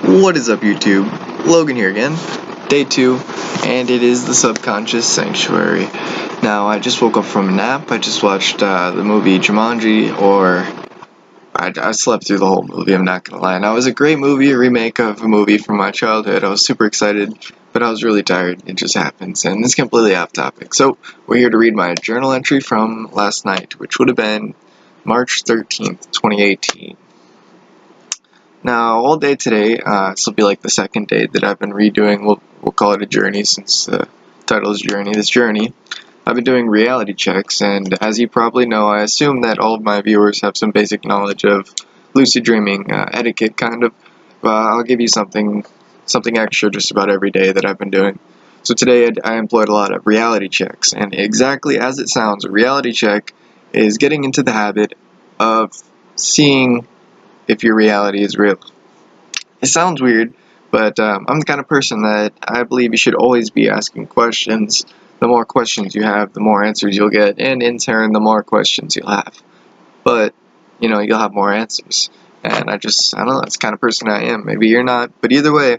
What is up, YouTube? Logan here again. Day 2, and it is the Subconscious Sanctuary. Now, I just woke up from a nap. I just watched the movie Jumanji, or I slept through the whole movie, I'm not gonna lie. Now, it was a great movie, a remake of a movie from my childhood. I was super excited, but I was really tired. It just happens, and it's completely off topic. So, we're here to read my journal entry from last night, which would have been March 13th, 2018. Now, all day today, this will be like the second day that I've been redoing, we'll call it a journey since the title is Journey. This journey, I've been doing reality checks, and as you probably know, I assume that all of my viewers have some basic knowledge of lucid dreaming, etiquette kind of. I'll give you something extra just about every day that I've been doing. So today I employed a lot of reality checks, and exactly as it sounds, a reality check is getting into the habit of seeing if your reality is real. It sounds weird, but I'm the kind of person that I believe you should always be asking questions. The more questions you have, the more answers you'll get, and in turn, the more questions you'll have. But, you'll have more answers. And I don't know, that's the kind of person I am. Maybe you're not, but either way,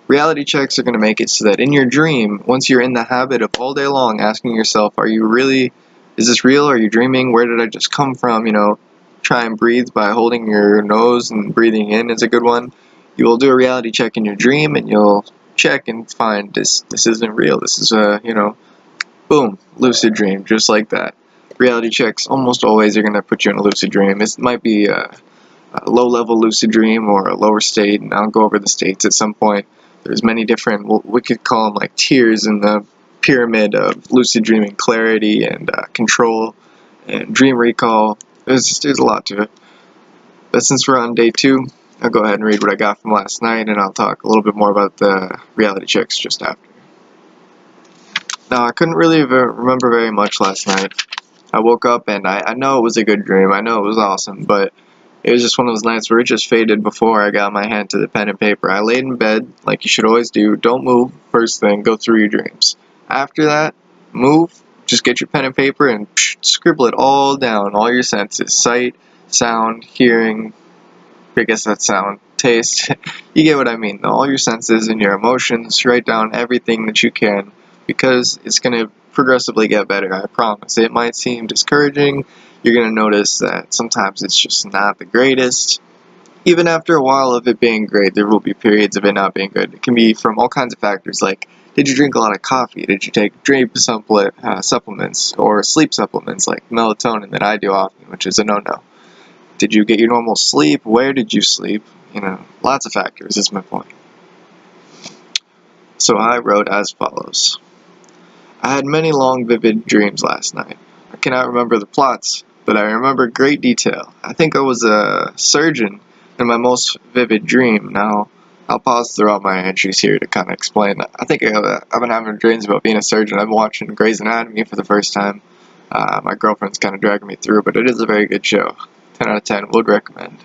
reality checks are going to make it so that in your dream, once you're in the habit of all day long asking yourself, is this real? Are you dreaming? Where did I just come from? Try and breathe by holding your nose and breathing in is a good one. You will do a reality check in your dream, and you'll check and find this isn't real. This is boom, lucid dream, just like that. Reality checks almost always are going to put you in a lucid dream. It might be a low-level lucid dream or a lower state, and I'll go over the states at some point. There's many different, we could call them like tiers in the pyramid of lucid dreaming: clarity and control and dream recall. There's a lot to it. But since we're on day 2, I'll go ahead and read what I got from last night, and I'll talk a little bit more about the reality checks just after. Now, I couldn't really remember very much last night. I woke up, and I know it was a good dream. I know it was awesome, but it was just one of those nights where it just faded before I got my hand to the pen and paper. I laid in bed, like you should always do. Don't move. First thing, go through your dreams. After that, move. Just get your pen and paper and scribble it all down, all your senses: sight, sound, hearing, I guess that's sound, taste. You get what I mean. All your senses and your emotions, write down everything that you can, because it's going to progressively get better, I promise. It might seem discouraging. You're going to notice that sometimes it's just not the greatest. Even after a while of it being great, there will be periods of it not being good. It can be from all kinds of factors, like, did you drink a lot of coffee? Did you take dream supplements or sleep supplements like melatonin that I do often, which is a no-no? Did you get your normal sleep? Where did you sleep? Lots of factors is my point. So I wrote as follows. I had many long, vivid dreams last night. I cannot remember the plots, but I remember great detail. I think I was a surgeon in my most vivid dream. Now, I'll pause throughout my entries here to kind of explain that. I think I've been having dreams about being a surgeon. I've been watching Grey's Anatomy for the first time. My girlfriend's kind of dragging me through, but it is a very good show. 10 out of 10, would recommend.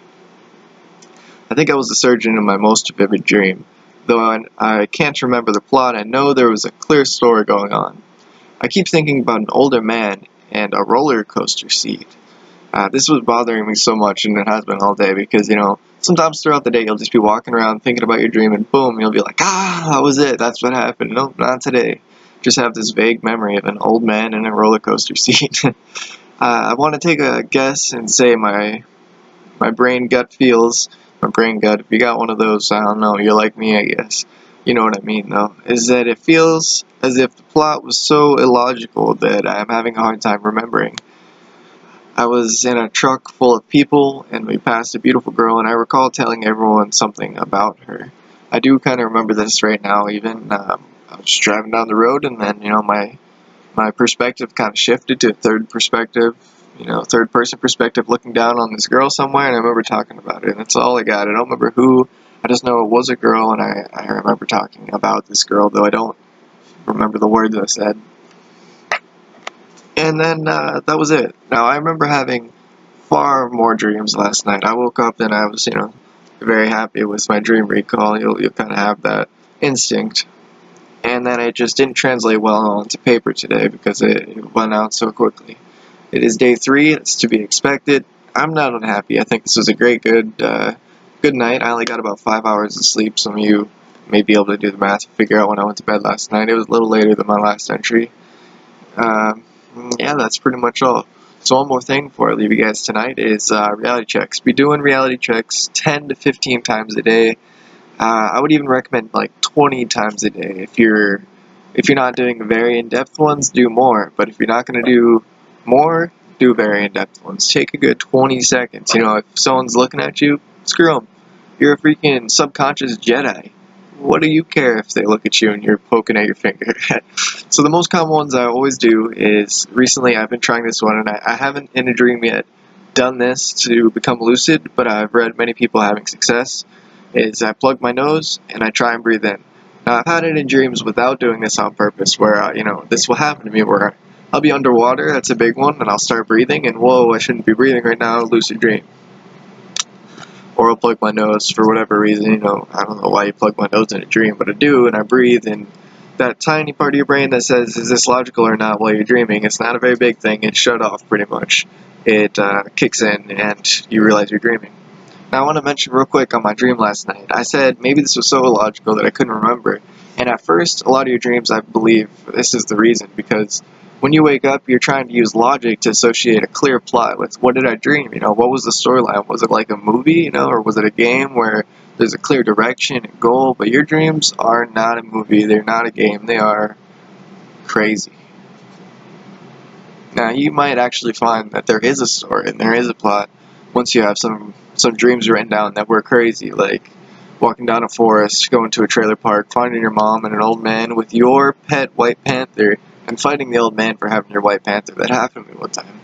I think I was a surgeon in my most vivid dream. Though I can't remember the plot, I know there was a clear story going on. I keep thinking about an older man and a roller coaster seat. This was bothering me so much, and it has been all day, because, sometimes throughout the day you'll just be walking around thinking about your dream, and boom, you'll be like, that was it, that's what happened. Nope, not today. Just have this vague memory of an old man in a roller coaster seat. I want to take a guess and say my brain gut feels, if you got one of those, I don't know, you're like me, I guess. You know what I mean, though, is that it feels as if the plot was so illogical that I'm having a hard time remembering. I was in a truck full of people, and we passed a beautiful girl, and I recall telling everyone something about her. I do kind of remember this right now, even. I was just driving down the road, and then, my perspective kind of shifted to a third person perspective, looking down on this girl somewhere, and I remember talking about it, and that's all I got. I don't remember who. I just know it was a girl, and I remember talking about this girl, though I don't remember the words I said. And then that was it. Now, I remember having far more dreams last night. I woke up and I was, very happy with my dream recall. You'll kind of have that instinct. And then it just didn't translate well onto paper today because it went out so quickly. It is day 3. It's to be expected. I'm not unhappy. I think this was a good good night. I only got about 5 hours of sleep. Some of you may be able to do the math and figure out when I went to bed last night. It was a little later than my last entry. Yeah, that's pretty much all. So one more thing before I leave you guys tonight is reality checks. Be doing reality checks 10 to 15 times a day. I would even recommend like 20 times a day. If you're not doing very in-depth ones, do more. But if you're not going to do more, do very in-depth ones. Take a good 20 seconds. You know, if someone's looking at you, screw them. You're a freaking subconscious Jedi. What do you care if they look at you and you're poking at your finger? So the most common ones I always do is, recently I've been trying this one, and I haven't in a dream yet done this to become lucid, but I've read many people having success, is I plug my nose and I try and breathe in. Now I've had it in dreams without doing this on purpose, where, this will happen to me where I'll be underwater, that's a big one, and I'll start breathing, and whoa, I shouldn't be breathing right now, lucid dream. Or I'll plug my nose for whatever reason, I don't know why you plug my nose in a dream, but I do, and I breathe, and that tiny part of your brain that says, is this logical or not while you're dreaming, it's not a very big thing, it's shut off pretty much. It kicks in, and you realize you're dreaming. Now I want to mention real quick on my dream last night, I said maybe this was so illogical that I couldn't remember, and at first, a lot of your dreams, I believe, this is the reason, because when you wake up, you're trying to use logic to associate a clear plot with what did I dream, what was the storyline, was it like a movie, or was it a game where there's a clear direction and goal, but your dreams are not a movie, they're not a game, they are crazy. Now, you might actually find that there is a story and there is a plot once you have some dreams written down that were crazy, like walking down a forest, going to a trailer park, finding your mom and an old man with your pet white panther, and fighting the old man for having your white panther. That happened to me one time.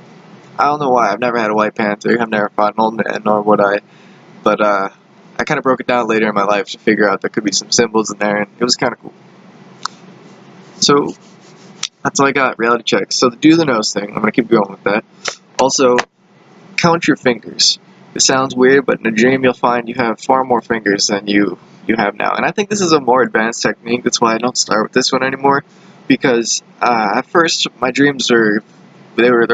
I don't know why. I've never had a white panther. I've never fought an old man, nor would I. But I kind of broke it down later in my life to figure out there could be some symbols in there, and it was kind of cool. So that's all I got, reality checks. So to do the nose thing, I'm going to keep going with that. Also, count your fingers. It sounds weird, but in a dream you'll find you have far more fingers than you have now. And I think this is a more advanced technique. That's why I don't start with this one anymore. Because at first my dreams they're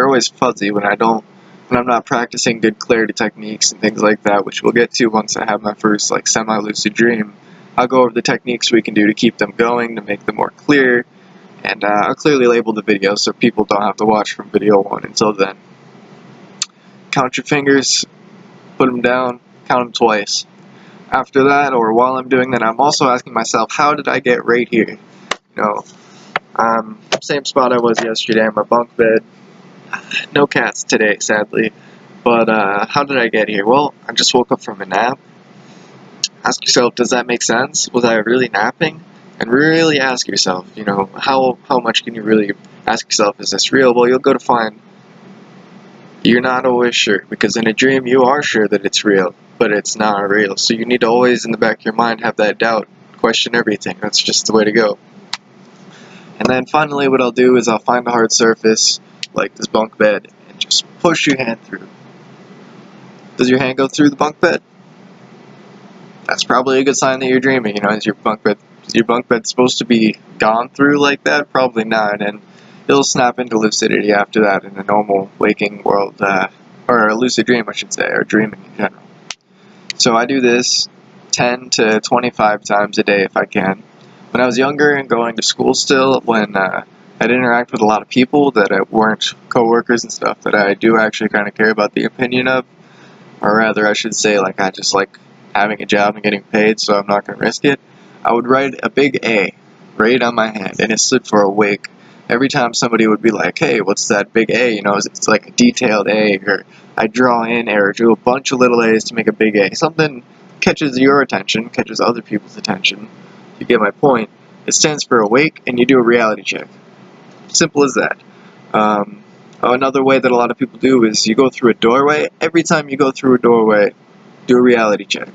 always fuzzy when I'm not practicing good clarity techniques and things like that, which we'll get to once I have my first like semi-lucid dream. I'll go over the techniques we can do to keep them going, to make them more clear, and I'll clearly label the video so people don't have to watch from video 1 until then. Count your fingers, put them down, count them twice. After that, or while I'm doing that, I'm also asking myself, how did I get right here? Same spot I was yesterday in my bunk bed. No cats today, sadly. But how did I get here? Well, I just woke up from a nap. Ask yourself, does that make sense? Was I really napping? And really ask yourself, how much can you really ask yourself, is this real? Well, you'll go to find you're not always sure, because in a dream you are sure that it's real, but it's not real. So you need to always, in the back of your mind, have that doubt, question everything. That's just the way to go. And then finally what I'll do is I'll find a hard surface, like this bunk bed, and just push your hand through. Does your hand go through the bunk bed? That's probably a good sign that you're dreaming. Is your bunk bed supposed to be gone through like that? Probably not, and it'll snap into lucidity after that in a normal waking world, or a lucid dream, I should say, or dreaming in general. So I do this 10 to 25 times a day if I can. When I was younger and going to school still, when I'd interact with a lot of people that weren't coworkers and stuff that I do actually kind of care about the opinion of, or rather I should say, like, I just like having a job and getting paid, so I'm not going to risk it, I would write a big A right on my hand, and it stood for awake. Every time somebody would be like, hey, what's that big A? It's like a detailed A, or I draw in A, or do a bunch of little A's to make a big A. Something catches your attention, catches other people's attention. You get my point. It stands for awake, and you do a reality check. Simple as that. Another way that a lot of people do is you go through a doorway. Every time you go through a doorway, do a reality check.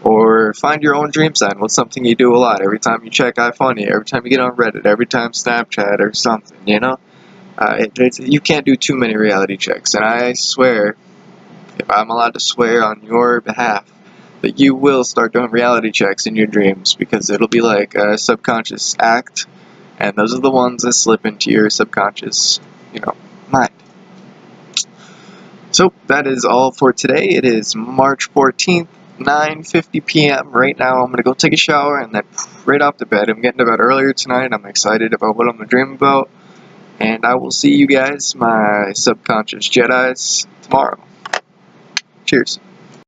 Or find your own dream sign. What's something you do a lot? Every time you check iFunny, every time you get on Reddit, every time Snapchat or something, you can't do too many reality checks. And I swear, if I'm allowed to swear on your behalf, that you will start doing reality checks in your dreams, because it'll be like a subconscious act, and those are the ones that slip into your subconscious, mind. So that is all for today. It is March 14th, 9:50 p.m. right now. I'm gonna go take a shower and then right off the bed. I'm getting to bed earlier tonight. I'm excited about what I'm gonna dream about. And I will see you guys, my subconscious Jedis, tomorrow. Cheers.